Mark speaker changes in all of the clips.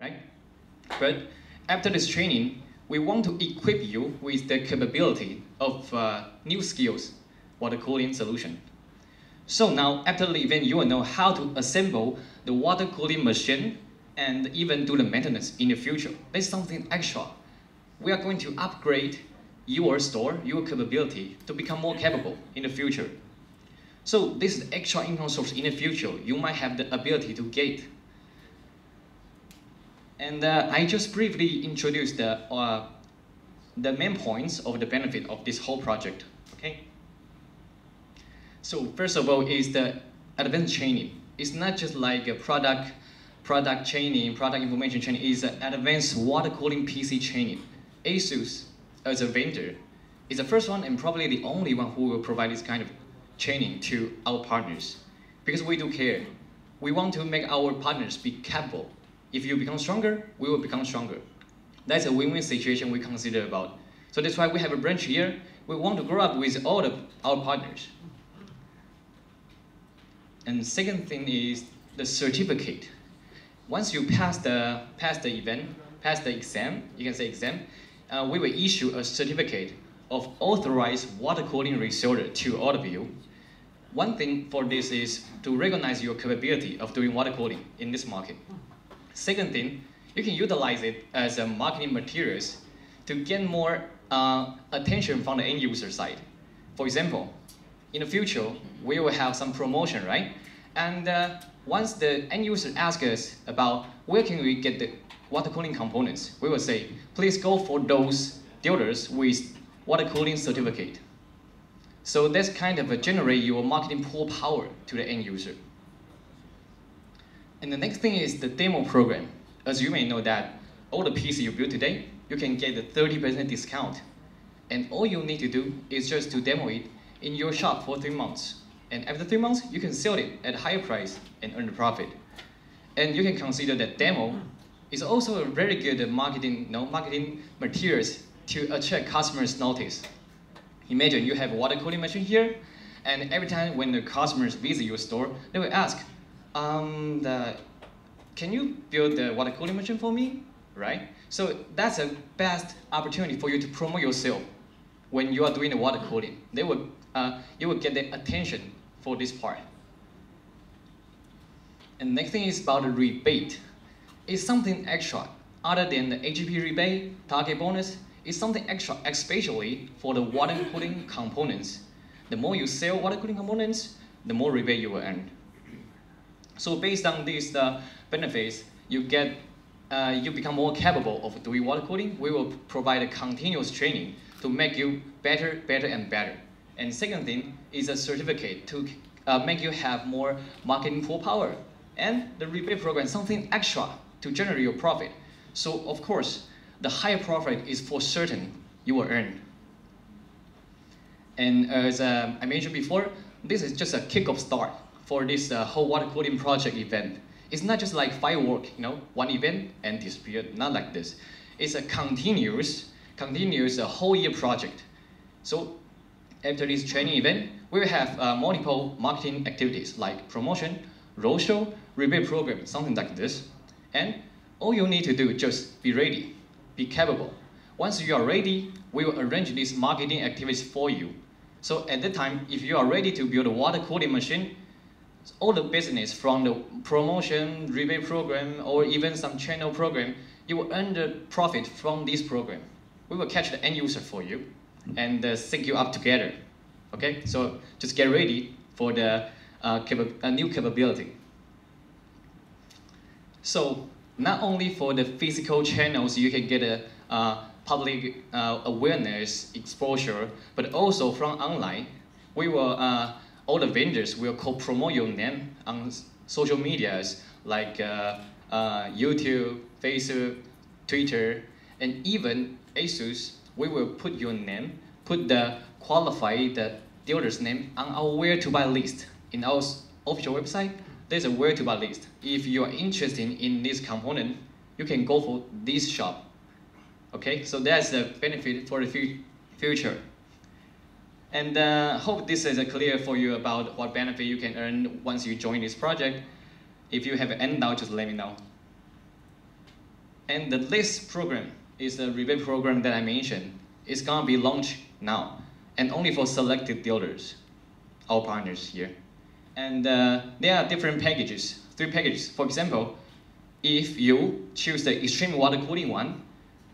Speaker 1: right? But after this training, we want to equip you with the capability of new skills, water cooling solution. So now, after the event, you will know how to assemble the water cooling machine and even do the maintenance in the future. That's something extra. We are going to upgrade your store, your capability to become more capable in the future. So this is extra income source in the future you might have the ability to get. And I just briefly introduced the main points of the benefit of this whole project, okay? So first of all is the advanced training. It's not just like a product training, product information training. It's an advanced water cooling PC training. ASUS, as a vendor, is the first one and probably the only one who will provide this kind of training to our partners. Because we do care. We want to make our partners be capable. If you become stronger, we will become stronger. That's a win-win situation we consider about. So that's why we have a branch here. We want to grow up with all of our partners. And second thing is the certificate. Once you pass the exam, you can say exam, we will issue a certificate of authorized water cooling reseller to all of you. One thing for this is to recognize your capability of doing water cooling in this market. Second thing, you can utilize it as a marketing materials to get more attention from the end user side. For example, in the future, we will have some promotion, right? And once the end user asks us about where can we get the water cooling components, we will say, please go for those dealers with water cooling certificate. So that's kind of generate your marketing pull power to the end user. And the next thing is the demo program. As you may know that all the PC you build today, you can get a 30% discount. And all you need to do is just to demo it in your shop for 3 months. And after 3 months, you can sell it at a higher price and earn the profit. And you can consider that demo is also a very good marketing materials to attract customers' notice. Imagine you have a water cooling machine here, and every time when the customers visit your store, they will ask, can you build the water cooling machine for me? Right? So that's a best opportunity for you to promote yourself when you are doing the water cooling. You will get the attention for this part. And next thing is about the rebate. It's something extra. Other than the AGP rebate, target bonus, it's something extra, especially for the water cooling components. The more you sell water cooling components, the more rebate you will earn. So based on these benefits, you become more capable of doing water cooling. We will provide a continuous training to make you better, better, and better. And second thing is a certificate to make you have more marketing pull power. And the rebate program, something extra to generate your profit. So of course, the higher profit is for certain you will earn. And as I mentioned before, this is just a kick-off start for this whole water cooling project event. It's not just like firework, one event and disappear, not like this. It's a continuous whole year project. So after this training event, we will have multiple marketing activities like promotion, roadshow, rebate program, something like this. And all you need to do is just be ready, be capable. Once you are ready, we will arrange these marketing activities for you. So at that time, if you are ready to build a water cooling machine, all the business from the promotion, rebate program, or even some channel program, you will earn the profit from this program. We will catch the end user for you and sync you up together. Okay, so just get ready for the new capability. So not only for the physical channels you can get a public awareness exposure, but also from online, we will all the vendors will co-promote your name on social medias like YouTube, Facebook, Twitter, and even ASUS. We will put your name, put the qualified dealer's name on our where to buy list. In our official website, there's a where to buy list. If you are interested in this component, you can go for this shop. Okay, so that's the benefit for the future. And hope this is clear for you about what benefit you can earn once you join this project. If you have any doubt, just let me know. And the latest program is the rebate program that I mentioned. It's gonna be launched now, and only for selected dealers, our partners here. And there are different packages, 3 packages. For example, if you choose the extreme water cooling one,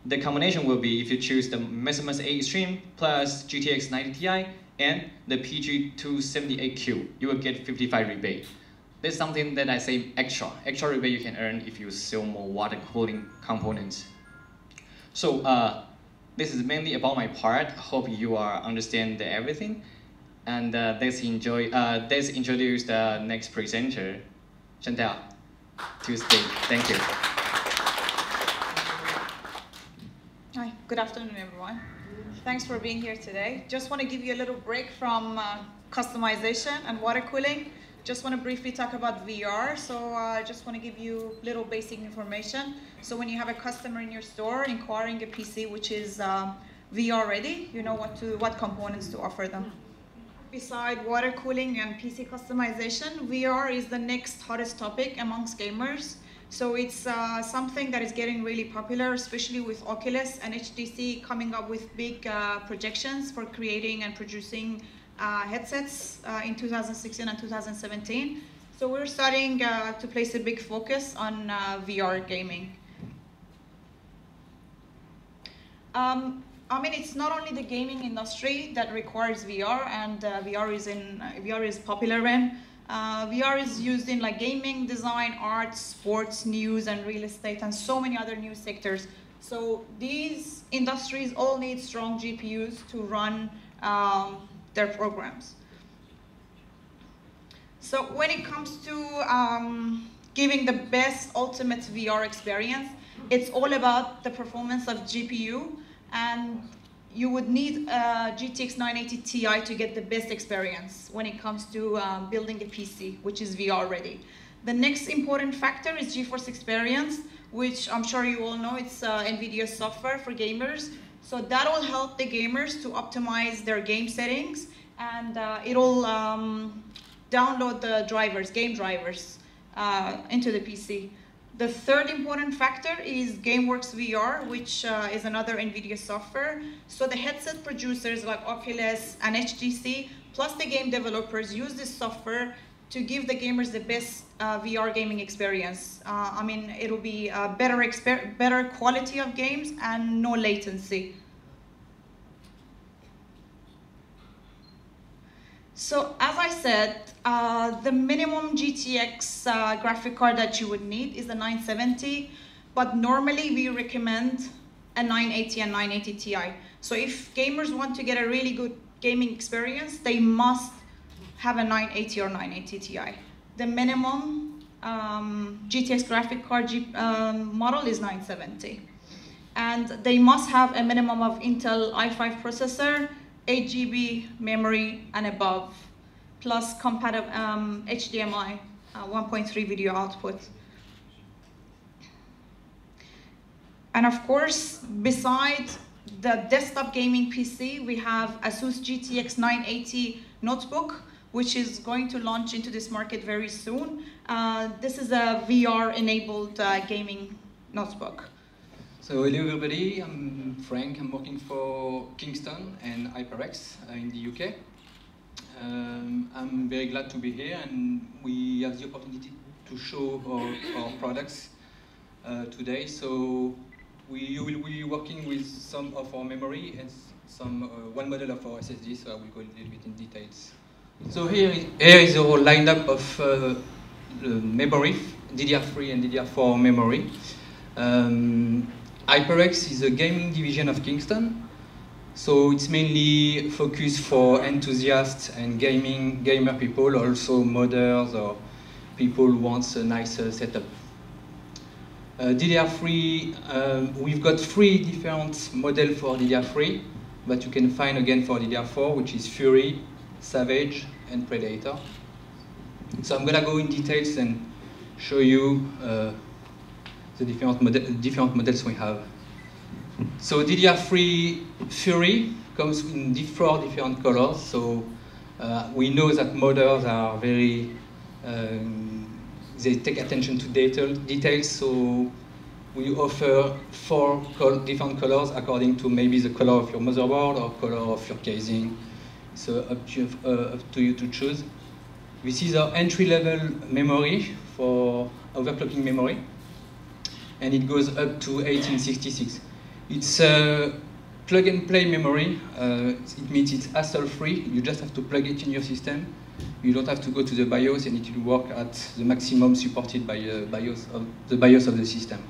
Speaker 1: the combination will be if you choose the Maximus A Extreme plus GTX 90 Ti and the PG278Q, you will get 55 rebate. That's something that I say extra rebate you can earn if you sell more water cooling components. So this is mainly about my part. Hope you understand everything. And let's introduce the next presenter, Chantal, to stage. Thank you.
Speaker 2: Hi, good afternoon, everyone. Thanks for being here today. Just want to give you a little break from customization and water cooling. Just want to briefly talk about VR. So I just want to give you little basic information. So when you have a customer in your store inquiring a PC which is VR ready, you know what components to offer them. Beside water cooling and PC customization, VR is the next hottest topic amongst gamers. So it's something that is getting really popular, especially with Oculus and HTC coming up with big projections for creating and producing headsets in 2016 and 2017. So we're starting to place a big focus on VR gaming. I mean, it's not only the gaming industry that requires VR, and VR is popular in. VR is used in like gaming, design, art, sports, news, and real estate, and so many other new sectors. So these industries all need strong GPUs to run their programs. So when it comes to giving the best ultimate VR experience, it's all about the performance of GPU, and you would need a GTX 980 Ti to get the best experience when it comes to building a PC, which is VR ready. The next important factor is GeForce experience, which I'm sure you all know, it's NVIDIA software for gamers. So that will help the gamers to optimize their game settings, and it'll download the drivers, game drivers, into the PC. The third important factor is GameWorks VR, which is another NVIDIA software. So the headset producers like Oculus and HTC, plus the game developers use this software to give the gamers the best VR gaming experience. I mean, it'll be a better quality of games and no latency. So as I said, the minimum GTX graphic card that you would need is a 970, but normally we recommend a 980 and 980 Ti. So if gamers want to get a really good gaming experience, they must have a 980 or 980 Ti. The minimum GTX graphic card model is 970. And they must have a minimum of Intel i5 processor, 8 GB memory and above, plus compatible HDMI 1.3 video output. And of course, besides the desktop gaming PC, we have ASUS GTX 980 notebook, which is going to launch into this market very soon. This is a VR-enabled gaming notebook.
Speaker 3: So hello everybody, I'm Frank. I'm working for Kingston and HyperX in the UK. I'm very glad to be here, and we have the opportunity to show our products today. So we will be working with some of our memory and one model of our SSD, so I will go a little bit in details. So here is our lineup of memory, DDR3 and DDR4 memory. HyperX is a gaming division of Kingston, so it's mainly focused for enthusiasts and gamer people, also modders or people who want a nicer setup. DDR3, we've got 3 different models for DDR3, but you can find again for DDR4, which is Fury, Savage, and Predator. So I'm gonna go in details and show you the different models we have. So DDR3 Fury comes in 4 different colors. So we know that modders are very, they take attention to details. So we offer 4 different colors according to maybe the color of your motherboard or color of your casing. So up to you to choose. This is our entry-level memory for overclocking memory, and it goes up to 1866. It's a plug-and-play memory. It means it's hassle-free. You just have to plug it in your system. You don't have to go to the BIOS, and it will work at the maximum supported by the BIOS of the system.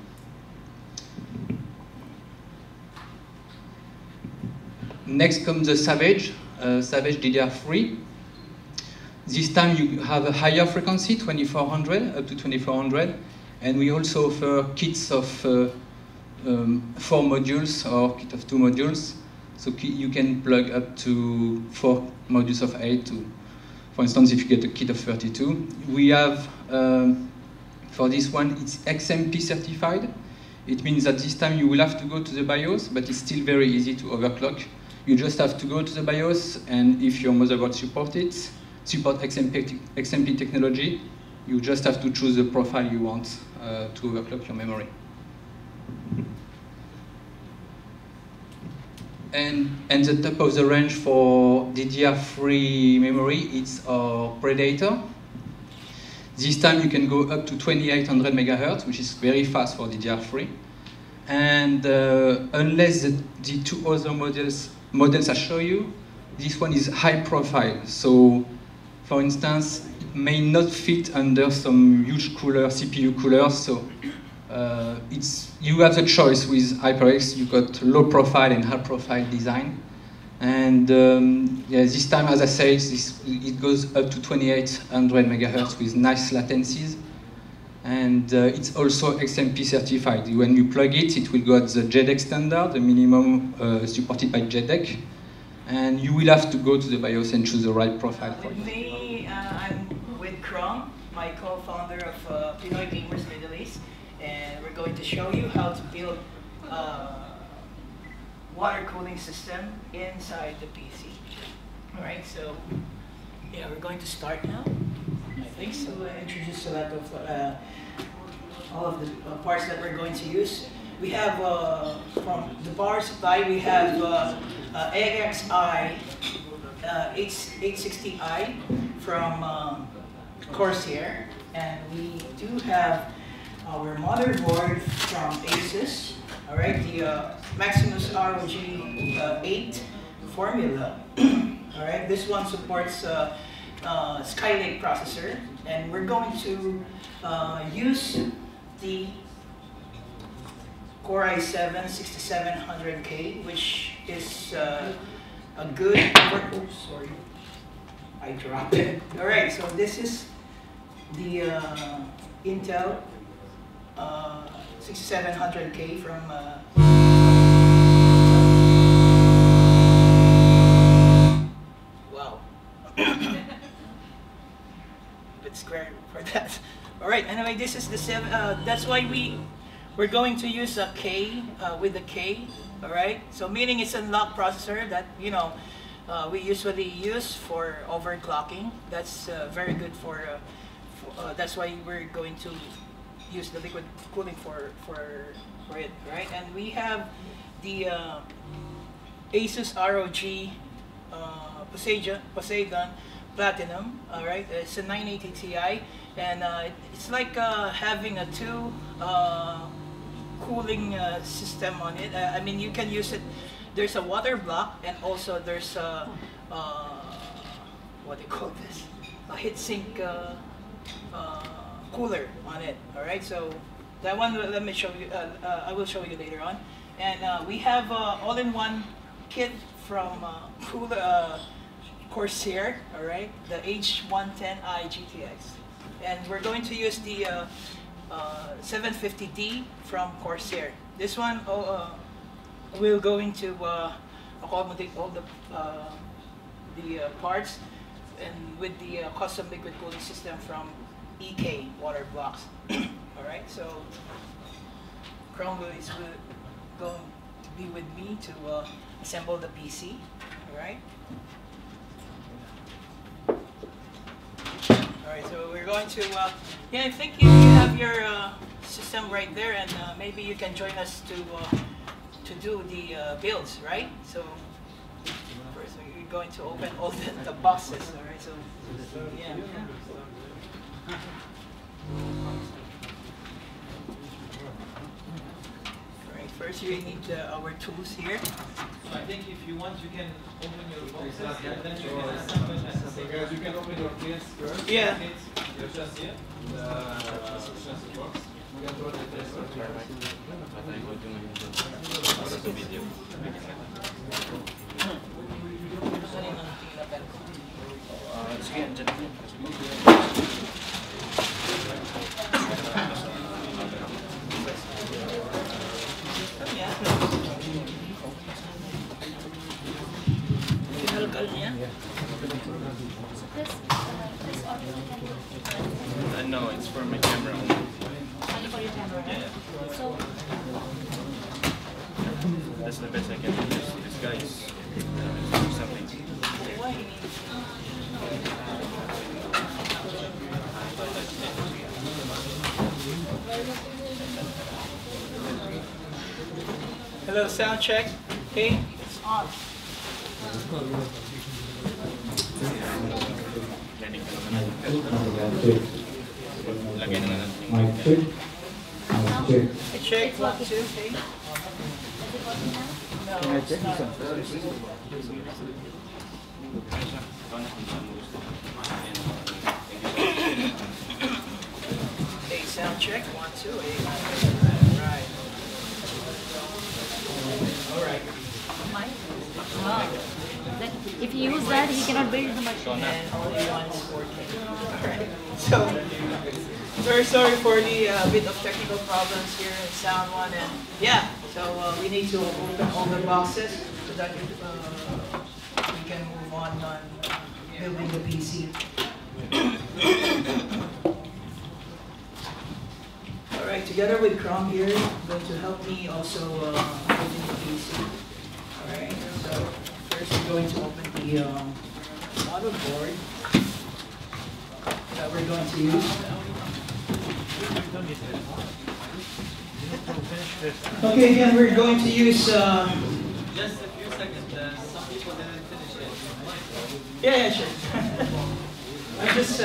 Speaker 3: Next comes the Savage DDR3. This time you have a higher frequency, 2400, up to 2400, and we also offer kits of 4 modules or kit of 2 modules. So you can plug up to 4 modules of 8 to, for instance, if you get a kit of 32. We have, for this one, it's XMP certified. It means that this time you will have to go to the BIOS, but it's still very easy to overclock. You just have to go to the BIOS, and if your motherboard support XMP technology, you just have to choose the profile you want to overclock your memory. And the top of the range for DDR3 memory, it's our Predator. This time you can go up to 2800 megahertz, which is very fast for DDR3. And unless the 2 other models I show you, this one is high profile. So, for instance, it may not fit under some huge cooler, CPU coolers. So you have the choice with HyperX. You've got low profile and high profile design. And yeah, this time, as I say, it goes up to 2800 megahertz with nice latencies. And it's also XMP certified. When you plug it, it will go at the JEDEC standard, the minimum supported by JEDEC. And you will have to go to the BIOS and choose the right profile for you.
Speaker 4: Me, I'm with Krom, my co-founder of Pinoy Gamers Middle East, and we're going to show you how to build water cooling system inside the PC. All right, so yeah, we're going to start now. I think so. Introduce a lot of all of the parts that we're going to use. We have from the power supply. We have AXI 860i from Corsair, and we do have our motherboard from ASUS. All right, the Maximus ROG 8 formula. All right, this one supports Skylake processor, and we're going to use the Core i7 6700K, which is a good. Oops, sorry, I dropped it. All right, so this is the Intel 6700K from. Wow. Bit square for that. All right. Anyway, this is the 7. That's why we're going to use a K with a K. All right. So meaning it's a lock processor that we usually use for overclocking. That's very good for that's why we're going to use the liquid cooling for it, right? And we have the ASUS ROG Poseidon Platinum. All right, it's a 980 Ti, and it's like having a 2 cooling system on it. I mean, you can use it. There's a water block, and also there's a what do you call this? A heatsink cooler on it. All right, so that one let me show you. I will show you later on. And we have all-in-one kit from Corsair. All right, the H110i GTX, and we're going to use the 750D from Corsair. This one will going to accommodate all the parts, and with the custom liquid cooling system from EK water blocks. All right, so Krom is going to be with me to assemble the PC. All right. All right, so we're going to. Yeah, I think you have your system right there, and maybe you can join us to do the builds, right? So first we're going to open all the boxes, all right? So yeah. All right, first you need our tools here.
Speaker 5: So I think if you want, you can open your boxes and then you can assemble necessary. You can open your case first.
Speaker 4: Yeah.
Speaker 5: Your chassis, the chassis box. You can throw the case first.
Speaker 6: No, it's for my camera only.
Speaker 7: Only for your camera?
Speaker 6: Yeah.
Speaker 7: So,
Speaker 6: That's the best I can do. This guy is doing something.
Speaker 4: Hello, sound check. Okay, it's on.
Speaker 6: Lagyan na lang.
Speaker 4: I check 1, 2, okay. No, it's not. Okay, sound check 1, 2, right. All right.
Speaker 7: mine? Then if you use that, he cannot build the machine.
Speaker 4: And only one is 4K. Alright. So, very sorry for the bit of technical problems here in sound one, and yeah, so we need to open all the boxes so that we can move on building the PC. Alright, together with Chrome here, going to help me also building the PC. Alright, so first we're going to open the motherboard that we're going to use. Okay, again, we're going to use
Speaker 5: Just a few seconds. Some people didn't finish it.
Speaker 4: yeah, sure. I'm just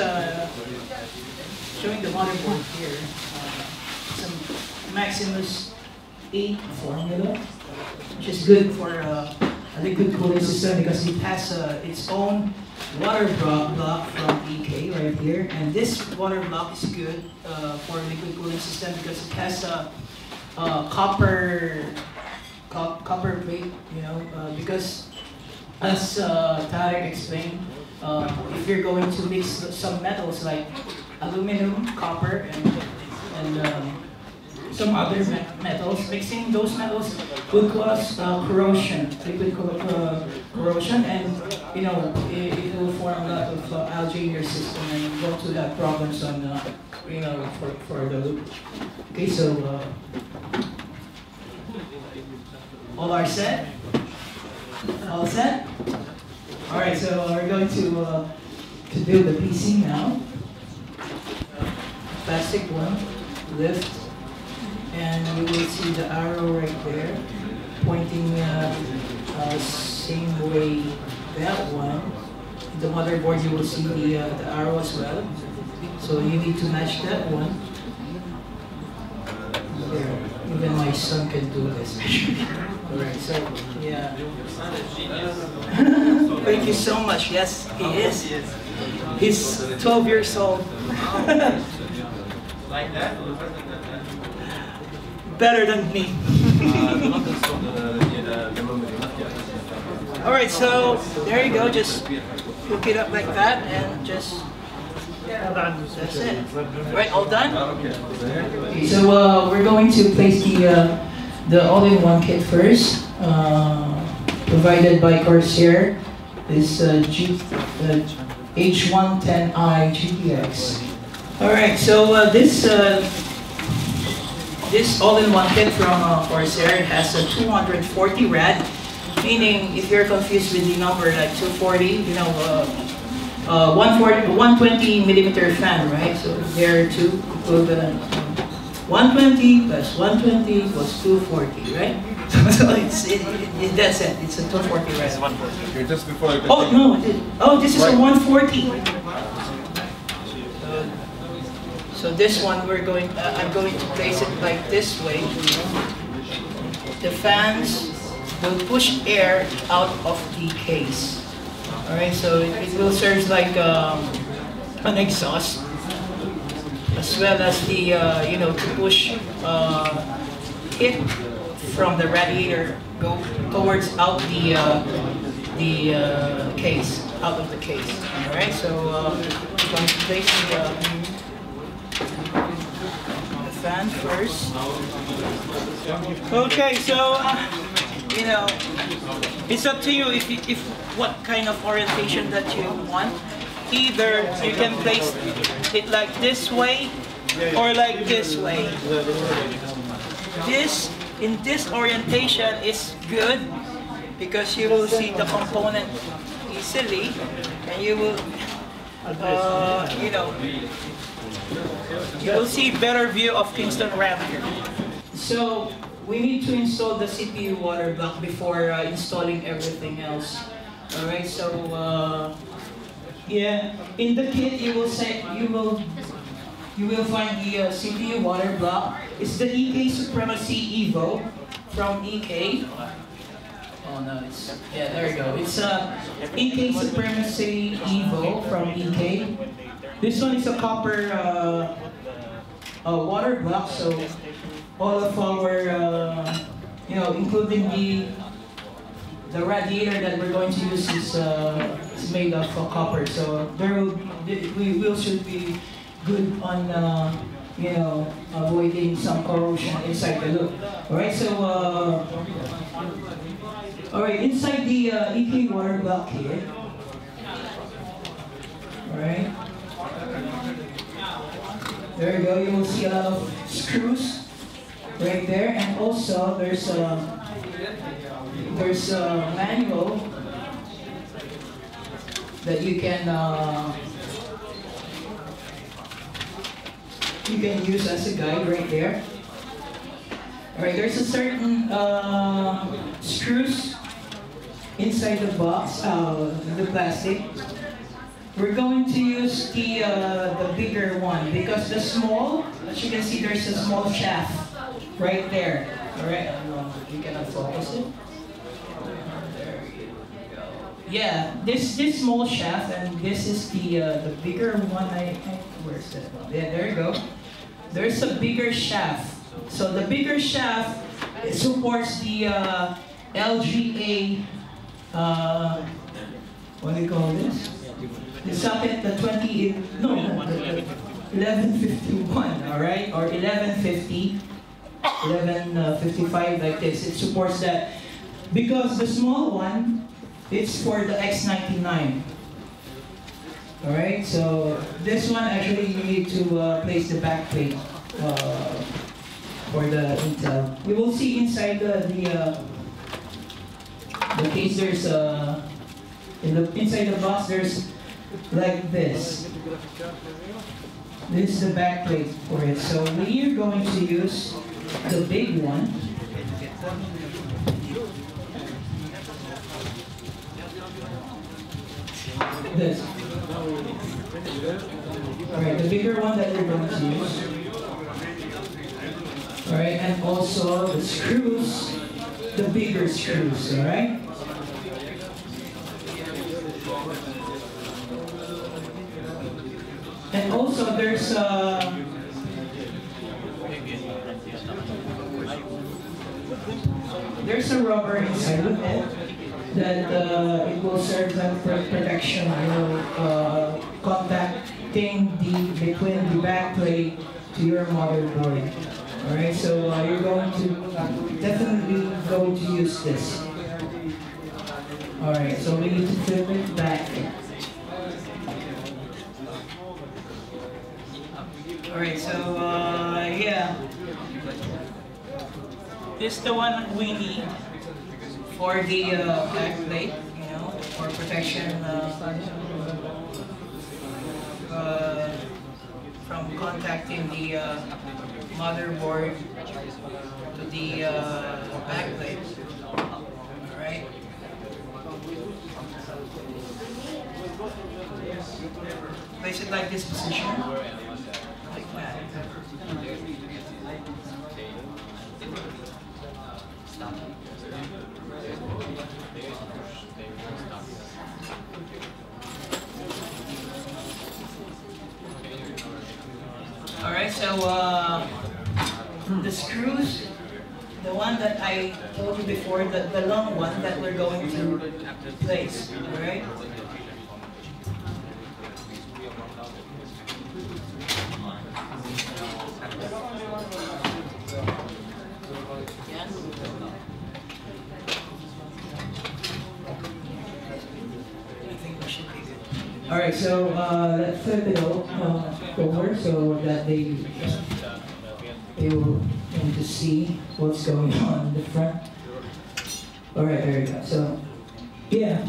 Speaker 4: showing the motherboard here. Some Maximus 8 formula, which is good for a liquid cooling system because it has its own water block from EK right here, and this water block is good for a liquid cooling system because it has a copper plate, you know, because as Tarek explained, if you're going to mix some metals like aluminum, copper, and some other metals, mixing those metals will cause corrosion, liquid corrosion, and you know it will form a lot of algae in your system and go to that problems on you know for the loop. Okay, so all are set. All set. All right, so we're going to build the PC now. Plastic one, lift. And you will see the arrow right there, pointing same way that one. In the motherboard you will see the arrow as well. So you need to match that one. There, even my son can do this. Alright, so yeah. Thank you so much. Yes, he is. He's 12 years old.
Speaker 5: Like that?
Speaker 4: Better than me. Alright, so there you go, just hook it up like that and just, that's it. Right, all done? Okay, so we're going to place the all-in-one kit first, provided by Corsair, this H110i GTX. Alright, so this all-in-one kit from Corsair has a 240 rad, meaning if you're confused with the number like 240, you know, 120 millimeter fan, right? So there are two equivalent 120 plus 120 equals 240, right? So that's it. It's a 240, right?
Speaker 6: It's 140.
Speaker 5: Okay, just before I
Speaker 4: Oh no! Oh, this is a 140. So this one I'm going to place it like this way. The fans will push air out of the case. All right, so it will serve like an exhaust, as well as the to push it from the radiator go towards out the case, out of the case. All right, so I'm going to place the fan first. Okay, so it's up to you if what kind of orientation that you want. Either you can place it like this way or like this way. In this orientation is good because you will see the component easily, and you will you will see better view of Kingston ramp here. So we need to install the CPU water block before installing everything else. All right, so yeah, in the kit you will find the CPU water block. It's the EK Supremacy Evo from EK. Oh no, there you go. It's EK Supremacy Evo from EK. This one is a copper water block, so all of our, including the radiator that we're going to use is made of copper. So we should be good on avoiding some corrosion inside the loop. All right, so all right, inside the EK water block here. All right. There you go. You will see a lot of screws right there, and also there's a manual that you can use as a guide right there. All right, there's a certain screws inside the box, the plastic. We're going to use the bigger one because the small, as you can see, there's a small shaft right there. All right, I don't know if you cannot focus it. There you go. Yeah, this small shaft, and this is the bigger one. Where's that one? Yeah, there you go. There's a bigger shaft. So the bigger shaft, it supports the LGA. What do you call this? The socket, the 1151, all right, or 1150, 1155 like this. It supports that because the small one, it's for the X99. All right, so this one actually you need to place the back plate for the Intel. You will see inside the case there's inside the box there's like this. This is the back plate for it. So we are going to use the big one. This. Alright, the bigger one that we're going to use. Alright, and also the screws, the bigger screws, alright? And also there's a rubber inside of it that it will serve as protection, contacting between the back plate to your motherboard. All right, so you're going to definitely going to use this. All right, so we need to flip it back. All right, so yeah, this is the one we need for the back plate, for protection from contacting the motherboard to the backplate. Alright? Place it like this position. Like that. Alright, so the screws, the one that I told you before, the long one that we're going to place, alright? Alright, so let's flip it over so that they will able to see what's going on in the front. Alright, there we go. So, yeah.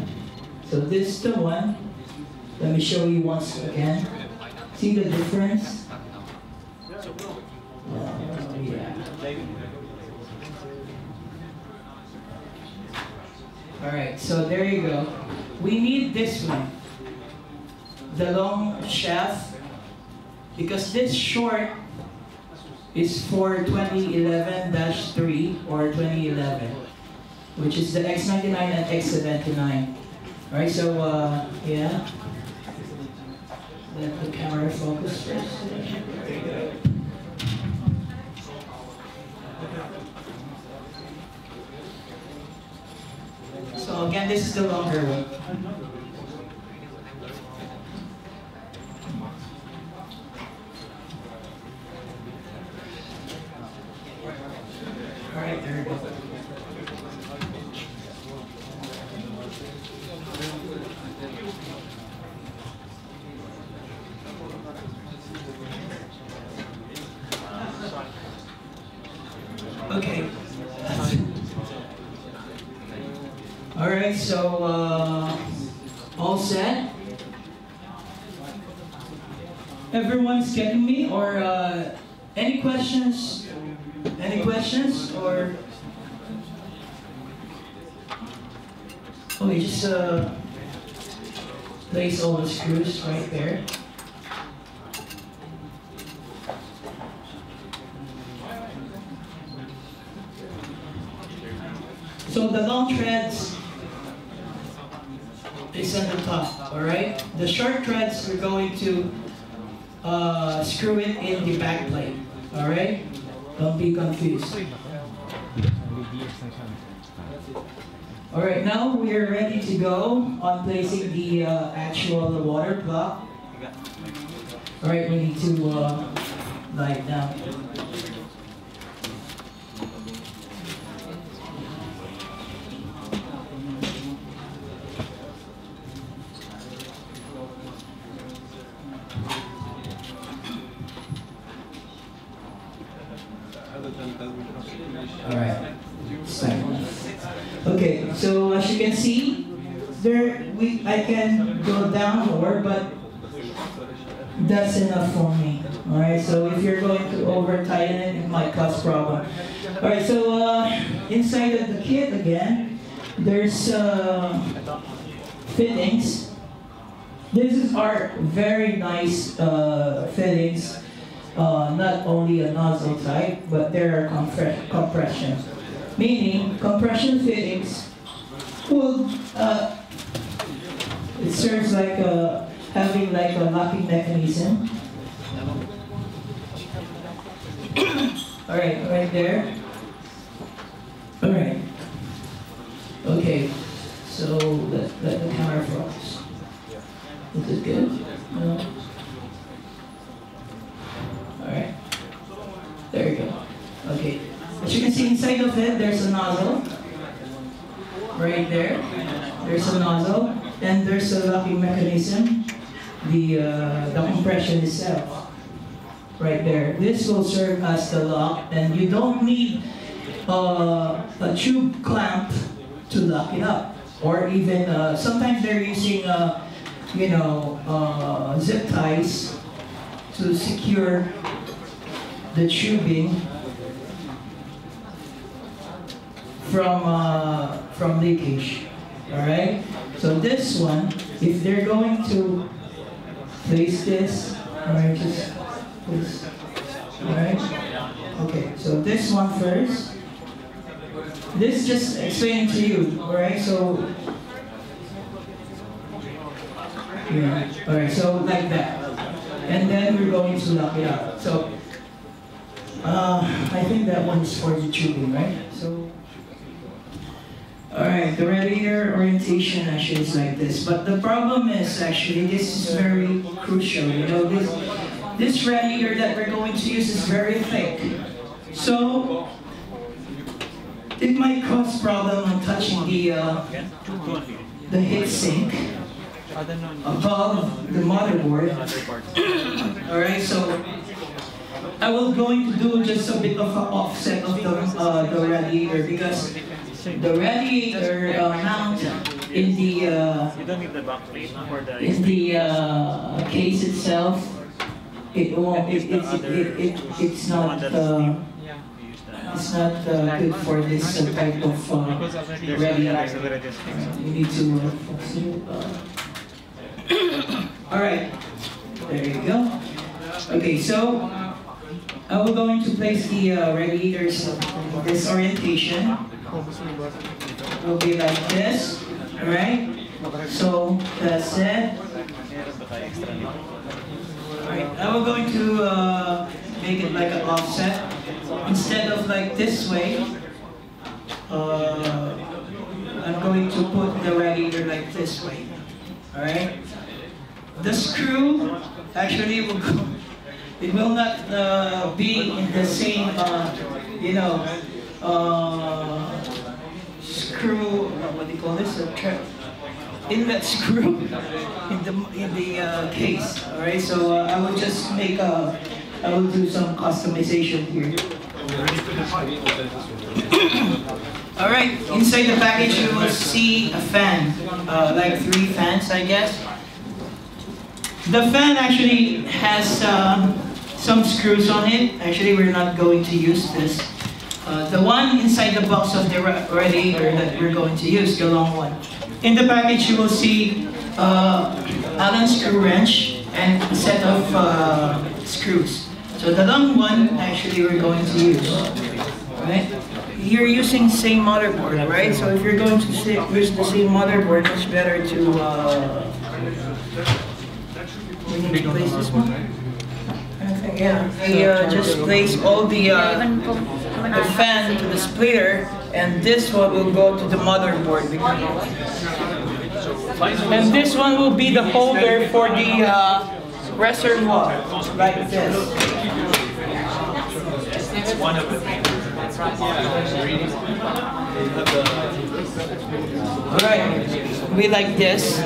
Speaker 4: So this is the one. Let me show you once again. See the difference? Yeah. Alright, so there you go. We need this one. The long shaft, because this short is for 2011-3 or 2011, which is the X99 and X79. Alright, so yeah. Let the camera focus first. So again, this is the longer one. Alright, there we go. Okay. Alright, so all set? Everyone's getting me? Or any questions? Any questions? Or okay, just place all the screws right there. So the long threads is on the top, alright? The short threads, we're going to screw it in the back plate, alright? Don't be confused. Alright, now we are ready to go on placing the actual water block. Alright, we need to lie it down. Alright. Okay, so as you can see, I can go down more, but that's enough for me. Alright, so if you're going to over tighten it, it might cause problem. Alright, so inside of the kit again, there's fittings. These are very nice fittings. Not only a nozzle type, but there are compression. Meaning, compression fittings will, it serves like having like a locking mechanism. Alright, right there. Alright. Okay, so let the camera focus. Is it good? No? Alright. There you go. Okay. As you can see inside of it, there's a nozzle. Right there. There's a nozzle. And there's a locking mechanism. The compression itself. Right there. This will serve as the lock. And you don't need a tube clamp to lock it up. Or even, sometimes they're using, zip ties to secure the tubing from leakage. All right. So this one, if they're going to place this, all right, just this. All right. Okay. So this one first. This just explaining to you. All right. So yeah. All right. So like that, and then we're going to lock it up. So I think that one's for the tubing, right? So. Alright, the radiator orientation actually is like this, but the problem is actually this is very crucial. You know, this radiator that we're going to use is very thick, so it might cause problem on touching the heat sink above the motherboard. Alright, so I will going to do just a bit of an offset of the radiator, because the radiator mount in the case itself, it's not good for this type of radiator. You need to all right, there you go. Okay, so I will going to place the radiators in this orientation. Will be like this, alright? So that's it. Alright, now we're going to make it like an offset. Instead of like this way, I'm going to put the radiator like this way. Alright? The screw actually will go, it will not be in the same, you know, screw, what do you call this? Inlet screw in the case. All right, so I will just make I will do some customization here. All right, inside the package you will see a fan, like 3 fans, I guess. The fan actually has some screws on it. Actually, we're not going to use this. The one inside the box of the radiator that we're going to use, the long one. In the package, you will see Allen screw wrench and a set of screws. So the long one, actually, we're going to use. Right? You're using same motherboard, right? So if you're going to use the same motherboard, it's better to. We need to place this one. Yeah, we just place all the fan to the splitter, and this one will go to the motherboard. And this one will be the holder for the reservoir, like this.
Speaker 5: One of the main.
Speaker 4: Alright, we like this.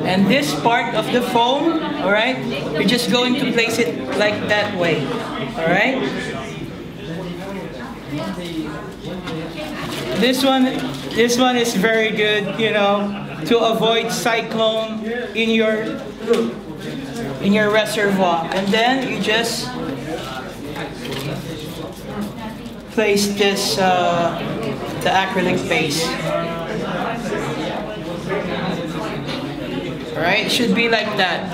Speaker 4: And this part of the foam, alright, you're just going to place it like that way. Alright? This one is very good, you know, to avoid cyclone in your reservoir. And then you just place this the acrylic base. Alright, it should be like that.